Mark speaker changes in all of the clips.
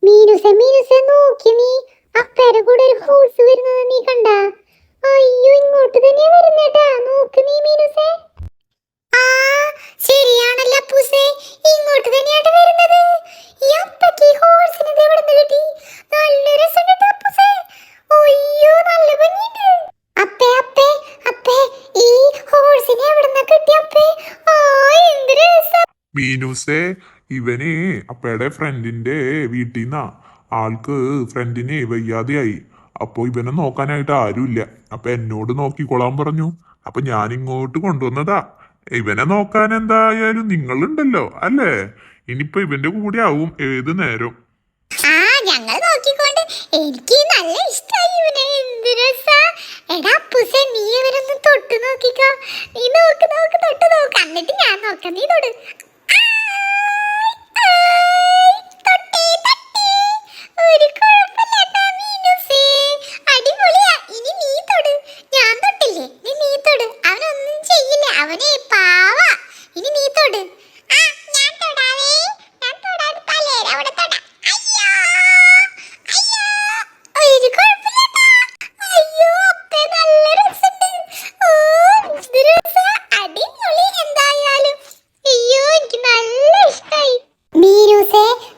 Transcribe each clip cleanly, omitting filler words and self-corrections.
Speaker 1: മീനുസെ മീനുസെ നോക്കി നീ അപ്പേടെ കൂടെ ഒരു ഹോഴ്സ് വരുന്നത് നീ കണ്ട? അയ്യോ ഇങ്ങോട്ട് തന്നെയാ വരുന്നേട്ടാ. നോക്ക് നീ മീനുസെ. ആ ശരിയാണല്ലോ അപ്പൂസേ, ഇങ്ങോട്ട് തന്നെയാണ് വരുന്നത്. ഈ അപ്പക്ക് ഹോഴ്സിനെ എവിടെ നിന്ന് കിട്ടി? നല്ല രസമുണ്ട് അപ്പൂസേ. അയ്യോ നല്ല ഭംഗിയുണ്ട്. അപ്പേ അപ്പേ അപ്പേ ഈ ഹോഴ്സിനെ എവിടെ നിന്ന് കിട്ടി അപ്പേ? ആ എന്ത് രസം.
Speaker 2: മീനൂസേ, ഇവന് അപ്പയുടെ ഫ്രണ്ടിന്റെ വീട്ടിൽ നിന്നാ. ആൾക്ക് ഫ്രണ്ടിന് വയ്യാതെയായി. അപ്പൊ ഇവനെ നോക്കാനായിട്ട് ആരുമില്ല. അപ്പൊ എന്നോട് നോക്കിക്കൊള്ളാൻ പറഞ്ഞു. അപ്പൊ ഞാൻ ഇങ്ങോട്ട് കൊണ്ടുവന്നതാ. ഇവനെ നോക്കാൻ എന്തായാലും നിങ്ങളുണ്ടല്ലോ അല്ലേ? ഇനിയിപ്പൊ ഇവന്റെ കൂടെ ആവും ഏത് നേരം.
Speaker 1: ആ ഞങ്ങൾ നോക്കിക്കൊണ്ട് എനിക്ക് നല്ല ഇഷ്ടമായി ഇവനെ. എന്ത് രസാ. എടാ അപ്പൂസേ, നീ ഇവനൊന്ന് തൊട്ട് നോക്കിക്കോ. നീ നോക്ക് നോക്ക് തൊട്ട് നോക്ക്, എന്നിട്ട് ഞാൻ നോക്കാം. നീ തൊട്.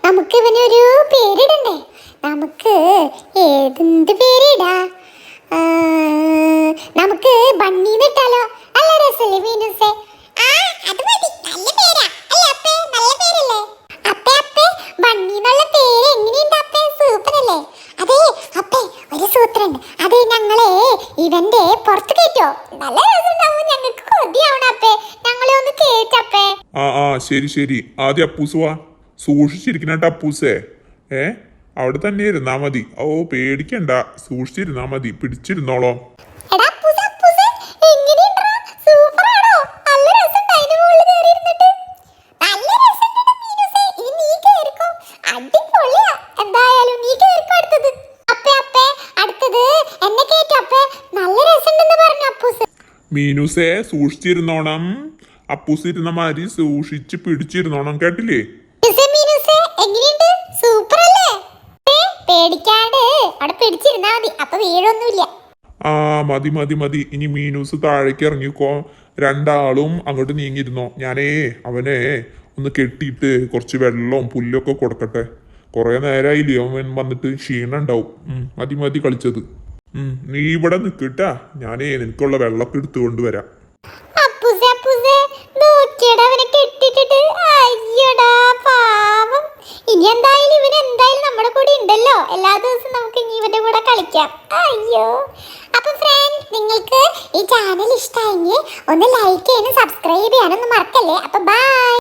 Speaker 1: നമുക്ക് ഇവനൊരു പേരിടണ്ടേ? നമുക്ക് ഏതെന്ത് പേരിടാ? നമുക്ക് ബണ്ണി ഇട്ടാലോ? നല്ല രസല്ലേ മീനുസേ? അത് മതി, നല്ല പേരാ അല്ലേ അപ്പേ? നല്ല പേരല്ലേ അപ്പേ? അപ്പേ ബണ്ണി എന്നുള്ള പേര് എങ്ങനെയുണ്ട് അപ്പേ? സൂപ്പർ അല്ലേ? അതെ അപ്പേ, ഒരു സൂത്രണ്ട്. അത് ഞങ്ങളെ ഇവന്റെ പുറത്ത് കയറ്റോ? നല്ല രസമുണ്ടാവും. ഞങ്ങൾക്ക് കൊതിയാവണം അപ്പേ. ഞങ്ങളെ ഒന്ന് കേറ്റപ്പേ.
Speaker 2: ആ ശരി ശരി. ആദ്യം അപ്പൂസ് വാ. സൂക്ഷിച്ചിരിക്കണ അപ്പൂസേ. അവിടെ തന്നെ ഇരുന്നാ മതി. ഓ പേടിക്കണ്ട, സൂക്ഷിച്ചിരുന്നാ മതി. പിടിച്ചിരുന്നോളോ. മീനുസേ സൂക്ഷിച്ചിരുന്നോണം. അപ്പൂസ് ഇരുന്ന മാതിരി സൂക്ഷിച്ച് പിടിച്ചിരുന്നോണം, കേട്ടില്ലേ? ആ മതി മതി മതി. ഇനി മീനൂസ് താഴേക്ക് ഇറങ്ങിക്കോ. രണ്ടാളും അങ്ങോട്ട് നീങ്ങിയിരുന്നോ. ഞാനേ അവനെ ഒന്ന് കെട്ടിയിട്ട് കുറച്ച് വെള്ളവും പുല്ലൊക്കെ കൊടുക്കട്ടെ. കുറെ നേരമായില്ലേ അവൻ വന്നിട്ട് ക്ഷീണം ഉണ്ടാവും. മതി മതി കളിച്ചത്. നീ ഇവിടെ നിൽക്കട്ടാ, ഞാനേ നിനക്കുള്ള വെള്ളമൊക്കെ എടുത്തുകൊണ്ട് വരാം.
Speaker 1: ഇനി എന്തായാലും ഇവൻ എന്തായാലും നമ്മുടെ കൂടെ ഉണ്ടല്ലോ. എല്ലാ ദിവസവും നമുക്ക് ഇനി ഇവന്റെ കൂടെ കളിക്കാം. അയ്യോ. അപ്പൊ ഫ്രണ്ട്സ്, നിങ്ങൾക്ക് ഈ ചാനൽ ഇഷ്ടമായെങ്കിൽ ഒന്ന് ലൈക്ക് ചെയ്യാനും സബ്സ്ക്രൈബ് ചെയ്യാനൊന്നും മറക്കല്ലേ. അപ്പൊ ബൈ.